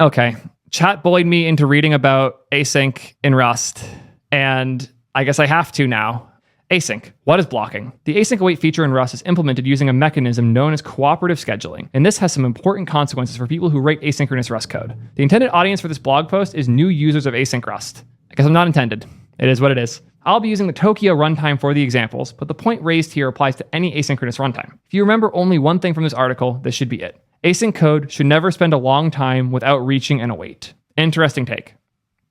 Okay, chat bullied me into reading about async in Rust, and I guess I have to now. Async. What is blocking? The async await feature in Rust is implemented using a mechanism known as cooperative scheduling, and this has some important consequences for people who write asynchronous Rust code. The intended audience for this blog post is new users of async Rust. I guess I'm not intended. It is what it is. I'll be using the Tokyo runtime for the examples, but the point raised here applies to any asynchronous runtime. If you remember only one thing from this article, this should be it. Async code should never spend a long time without reaching an await. Interesting take.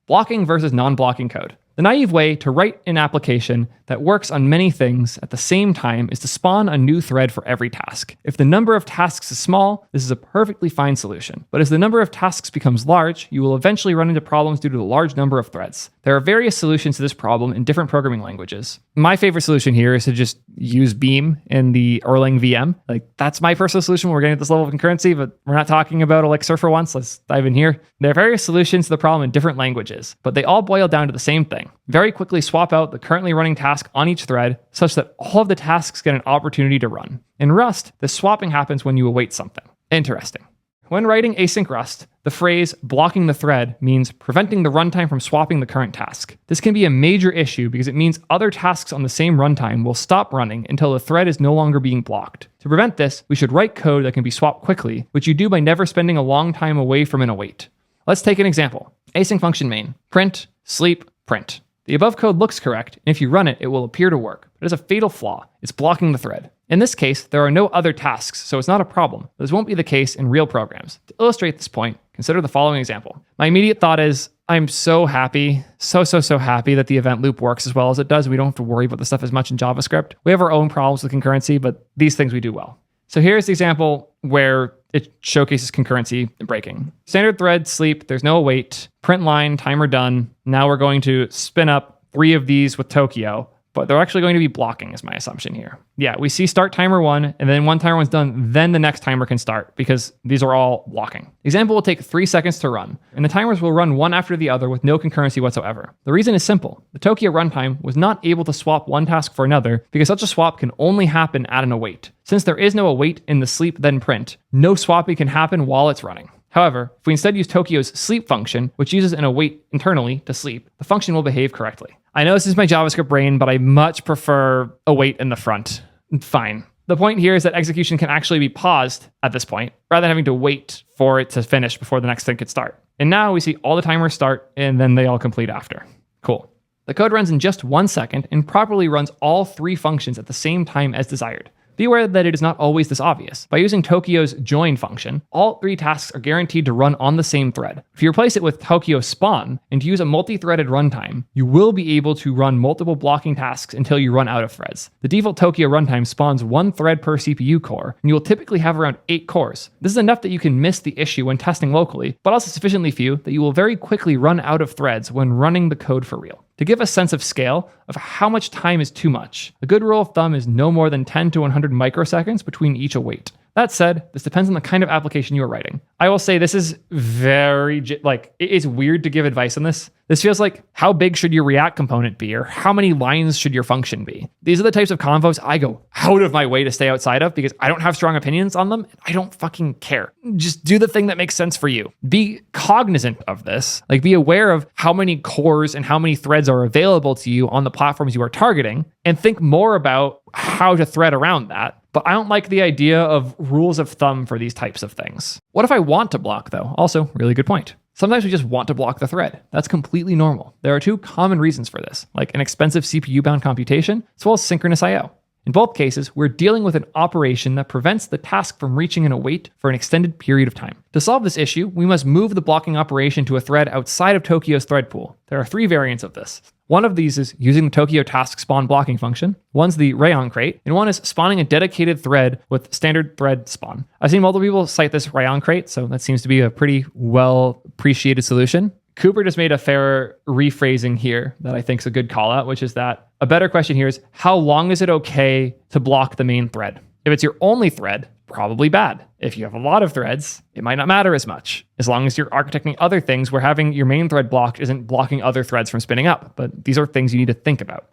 Blocking versus non-blocking code. The naive way to write an application that works on many things at the same time is to spawn a new thread for every task. If the number of tasks is small, this is a perfectly fine solution. But as the number of tasks becomes large, you will eventually run into problems due to the large number of threads. There are various solutions to this problem in different programming languages. My favorite solution here is to just use Beam in the Erlang VM. That's my personal solution when we're getting to this level of concurrency, but we're not talking about Elixir for once. Let's dive in here. There are various solutions to the problem in different languages, but they all boil down to the same thing. Very quickly swap out the currently running task on each thread such that all of the tasks get an opportunity to run. In Rust, the swapping happens when you await something. Interesting. When writing async Rust, the phrase blocking the thread means preventing the runtime from swapping the current task. This can be a major issue because it means other tasks on the same runtime will stop running until the thread is no longer being blocked. To prevent this, we should write code that can be swapped quickly, which you do by never spending a long time away from an await. Let's take an example. Async function main, print, sleep, print. The above code looks correct, and if you run it, it will appear to work. But it has a fatal flaw. It's blocking the thread. In this case, there are no other tasks, so it's not a problem. This won't be the case in real programs. To illustrate this point, consider the following example. My immediate thought is, I'm so happy, so happy that the event loop works as well as it does. We don't have to worry about this stuff as much in JavaScript. We have our own problems with concurrency, but these things we do well. So here's the example where it showcases concurrency breaking. Standard thread, sleep, there's no await, print line, timer done. Now we're going to spin up 3 of these with Tokyo, but they're actually going to be blocking is my assumption here. Yeah, we see start timer 1, and then one timer one's done, then the next timer can start because these are all blocking. The example will take 3 seconds to run, and the timers will run one after the other with no concurrency whatsoever. The reason is simple. The Tokyo runtime was not able to swap one task for another because such a swap can only happen at an await. Since there is no await in the sleep then print, no swapping can happen while it's running. However, if we instead use Tokyo's sleep function, which uses an await internally to sleep, the function will behave correctly. I know this is my JavaScript brain, but I much prefer await in the front. Fine. The point here is that execution can actually be paused at this point, rather than having to wait for it to finish before the next thing could start. And now we see all the timers start, and then they all complete after. Cool. The code runs in just 1 second and properly runs all 3 functions at the same time as desired. Be aware that it is not always this obvious. By using Tokyo's join function, all 3 tasks are guaranteed to run on the same thread. If you replace it with Tokyo spawn and use a multi-threaded runtime, you will be able to run multiple blocking tasks until you run out of threads. The default Tokyo runtime spawns 1 thread per CPU core, and you will typically have around 8 cores. This is enough that you can miss the issue when testing locally, but also sufficiently few that you will very quickly run out of threads when running the code for real. To give a sense of scale of how much time is too much, a good rule of thumb is no more than 10 to 100 microseconds between each await. That said, this depends on the kind of application you are writing. I will say this is very, it is weird to give advice on this. This feels like, how big should your React component be, or how many lines should your function be? These are the types of convos I go out of my way to stay outside of because I don't have strong opinions on them. And I don't fucking care. Just do the thing that makes sense for you. Be cognizant of this. Be aware of how many cores and how many threads are available to you on the platforms you are targeting, and think more about how to thread around that. But I don't like the idea of rules of thumb for these types of things. What if I want to block though? Also, really good point. Sometimes we just want to block the thread. That's completely normal. There are 2 common reasons for this, like an expensive CPU-bound computation, as well as synchronous I/O. In both cases, we're dealing with an operation that prevents the task from reaching an await for an extended period of time. To solve this issue, we must move the blocking operation to a thread outside of Tokyo's thread pool. There are 3 variants of this. One of these is using the Tokyo task spawn blocking function. One's the rayon crate, and one is spawning a dedicated thread with standard thread spawn. I've seen multiple people cite this rayon crate, so that seems to be a pretty well appreciated solution. Cooper just made a fair rephrasing here that I think is a good call out, which is that a better question here is, how long is it okay to block the main thread? If it's your only thread, probably bad. If you have a lot of threads, it might not matter as much. As long as you're architecting other things where having your main thread blocked isn't blocking other threads from spinning up. But these are things you need to think about.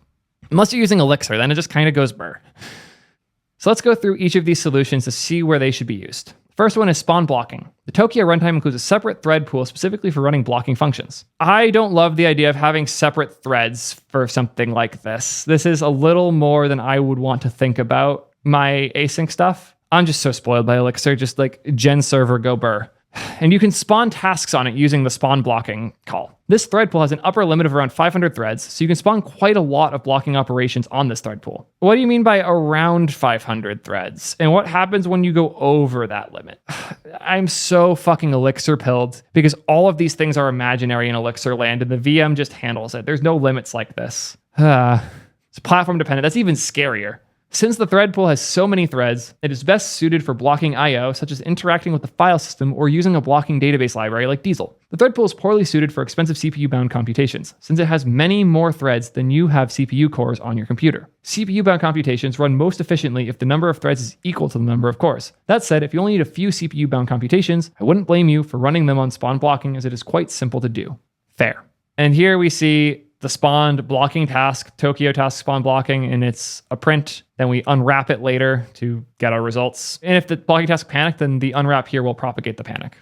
Unless you're using Elixir, then it just kind of goes brr. So let's go through each of these solutions to see where they should be used. First one is spawn blocking. The Tokio runtime includes a separate thread pool specifically for running blocking functions. I don't love the idea of having separate threads for something like this. This is a little more than I would want to think about my async stuff. I'm just so spoiled by Elixir, just like gen server go burr. And you can spawn tasks on it using the spawn blocking call. This thread pool has an upper limit of around 500 threads, so you can spawn quite a lot of blocking operations on this thread pool. What do you mean by around 500 threads? And what happens when you go over that limit? I'm so fucking Elixir pilled because all of these things are imaginary in Elixir land and the VM just handles it. There's no limits like this. It's platform dependent. That's even scarier. Since the thread pool has so many threads, it is best suited for blocking I/O, such as interacting with the file system or using a blocking database library like Diesel. The thread pool is poorly suited for expensive CPU-bound computations, since it has many more threads than you have CPU cores on your computer. CPU-bound computations run most efficiently if the number of threads is equal to the number of cores. That said, if you only need a few CPU-bound computations, I wouldn't blame you for running them on spawn blocking, as it is quite simple to do. Fair. And here we see the spawned blocking task, Tokio task spawn blocking, and it's a print. Then we unwrap it later to get our results. And if the blocking task panicked, then the unwrap here will propagate the panic.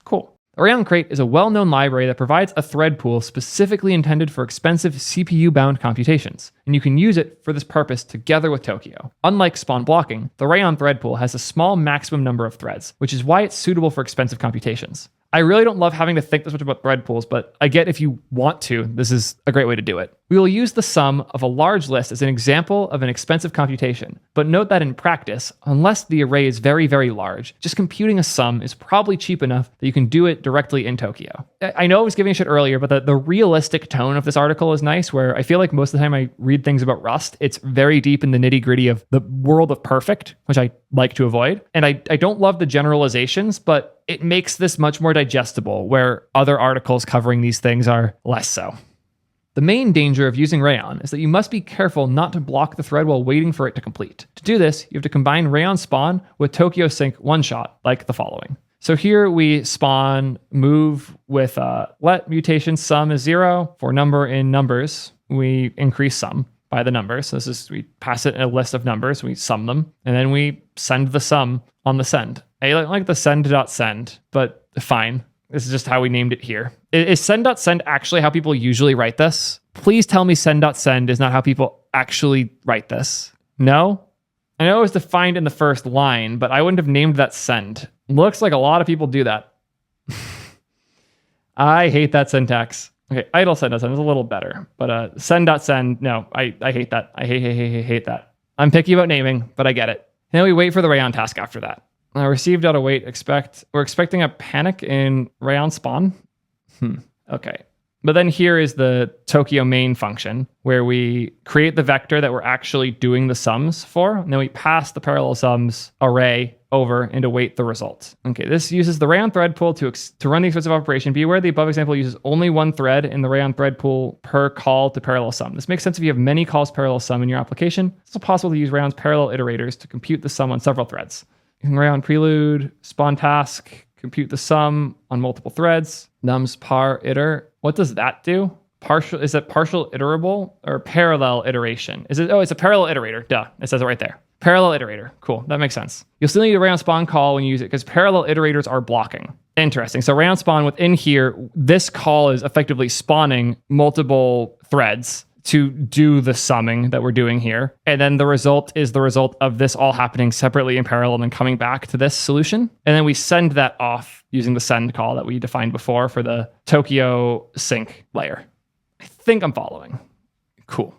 Cool. The Rayon Crate is a well-known library that provides a thread pool specifically intended for expensive CPU-bound computations, and you can use it for this purpose together with Tokio. Unlike spawn blocking, the Rayon thread pool has a small maximum number of threads, which is why it's suitable for expensive computations. I really don't love having to think this much about thread pools, but I get if you want to, this is a great way to do it. We will use the sum of a large list as an example of an expensive computation, but note that in practice, unless the array is very, very large, just computing a sum is probably cheap enough that you can do it directly in Tokio. I know I was giving a shit earlier, but the realistic tone of this article is nice, where I feel like most of the time I read things about Rust, it's very deep in the nitty gritty of the world of perfect, which I like to avoid. And I don't love the generalizations, but it makes this much more digestible, where other articles covering these things are less so. The main danger of using Rayon is that you must be careful not to block the thread while waiting for it to complete. To do this, you have to combine Rayon spawn with Tokio sync one-shot, like the following. So here we spawn move with let mutation sum is 0. For number in numbers, we increase sum by the numbers. So this is, we pass it in a list of numbers, we sum them, and then we send the sum on the send. I like the send.send, but fine. This is just how we named it here. Is send.send actually how people usually write this? Please tell me send.send is not how people actually write this. No? I know it was defined in the first line, but I wouldn't have named that send. Looks like a lot of people do that. I hate that syntax. Okay, idle send.send is a little better, but send.send, no, I hate that. I hate that. I'm picky about naming, but I get it. And then we wait for the Rayon task after that. Receive.await, we're expecting a panic in Rayon spawn. Okay. But then here is the Tokio main function where we create the vector that we're actually doing the sums for, and then we pass the parallel sums array over and await the result. Okay, this uses the Rayon thread pool to run the expensive operation. Be aware the above example uses only one thread in the Rayon thread pool per call to parallel sum. This makes sense if you have many calls parallel sum in your application. It's also possible to use Rayon's parallel iterators to compute the sum on several threads. You can Rayon prelude, spawn task, compute the sum on multiple threads, nums par iter. What does that do? Is it partial iterable or parallel iteration? Is it? Oh, it's a parallel iterator. Duh, it says it right there. Parallel iterator. Cool, that makes sense. You'll still need a Rayon spawn call when you use it because parallel iterators are blocking. Interesting. So Rayon spawn within here, this call is effectively spawning multiple threads to do the summing that we're doing here. And then the result is the result of this all happening separately in parallel and then coming back to this solution. And then we send that off using the send call that we defined before for the Tokio sync layer. I think I'm following. Cool.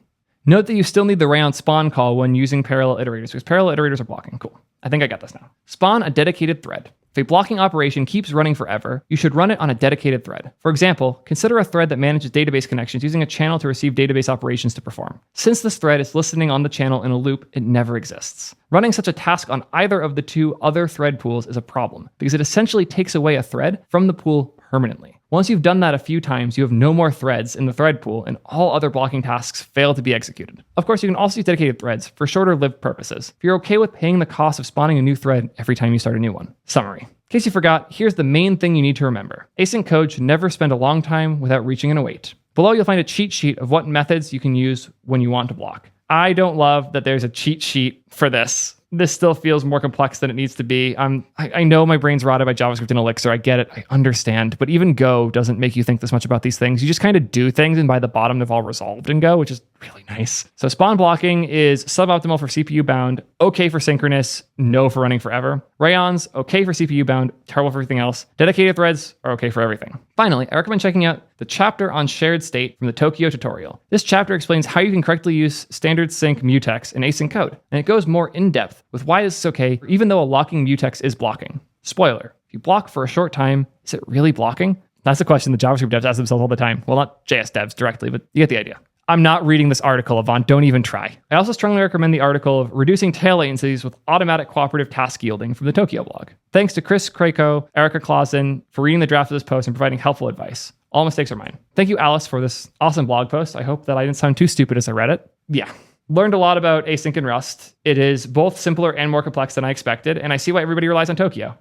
Note that you still need the Rayon spawn call when using parallel iterators because parallel iterators are blocking. Cool. I think I got this now. Spawn a dedicated thread. If a blocking operation keeps running forever, you should run it on a dedicated thread. For example, consider a thread that manages database connections using a channel to receive database operations to perform. Since this thread is listening on the channel in a loop, it never exists. Running such a task on either of the two other thread pools is a problem because it essentially takes away a thread from the pool permanently. Once you've done that a few times, you have no more threads in the thread pool and all other blocking tasks fail to be executed. Of course, you can also use dedicated threads for shorter lived purposes if you're okay with paying the cost of spawning a new thread every time you start a new one. Summary. In case you forgot, here's the main thing you need to remember. Async code should never spend a long time without reaching an await. Below, you'll find a cheat sheet of what methods you can use when you want to block. I don't love that there's a cheat sheet for this. this still feels more complex than it needs to be. I know my brain's rotted by JavaScript and Elixir. I get it. I understand. But even Go doesn't make you think this much about these things. You just kind of do things, and by the bottom, they've all resolved in Go, which is really nice. So spawn blocking is suboptimal for CPU bound, okay for synchronous, no for running forever. Rayons, okay for CPU bound, terrible for everything else. Dedicated threads are okay for everything. Finally, I recommend checking out the chapter on shared state from the Tokyo tutorial. This chapter explains how you can correctly use standard sync mutex in async code, and it goes more in depth with why this is okay, even though a locking mutex is blocking. Spoiler, if you block for a short time, is it really blocking? That's a question the JavaScript devs ask themselves all the time. Well, not JS devs directly, but you get the idea. I'm not reading this article, Avant. Don't even try. I also strongly recommend the article of Reducing Tail Latencies with Automatic Cooperative Task Yielding from the Tokyo blog. Thanks to Chris Krako, Erica Clausen for reading the draft of this post and providing helpful advice. All mistakes are mine. Thank you, Alice, for this awesome blog post. I hope that I didn't sound too stupid as I read it. Yeah. Learned a lot about async and Rust. It is both simpler and more complex than I expected, and I see why everybody relies on Tokyo.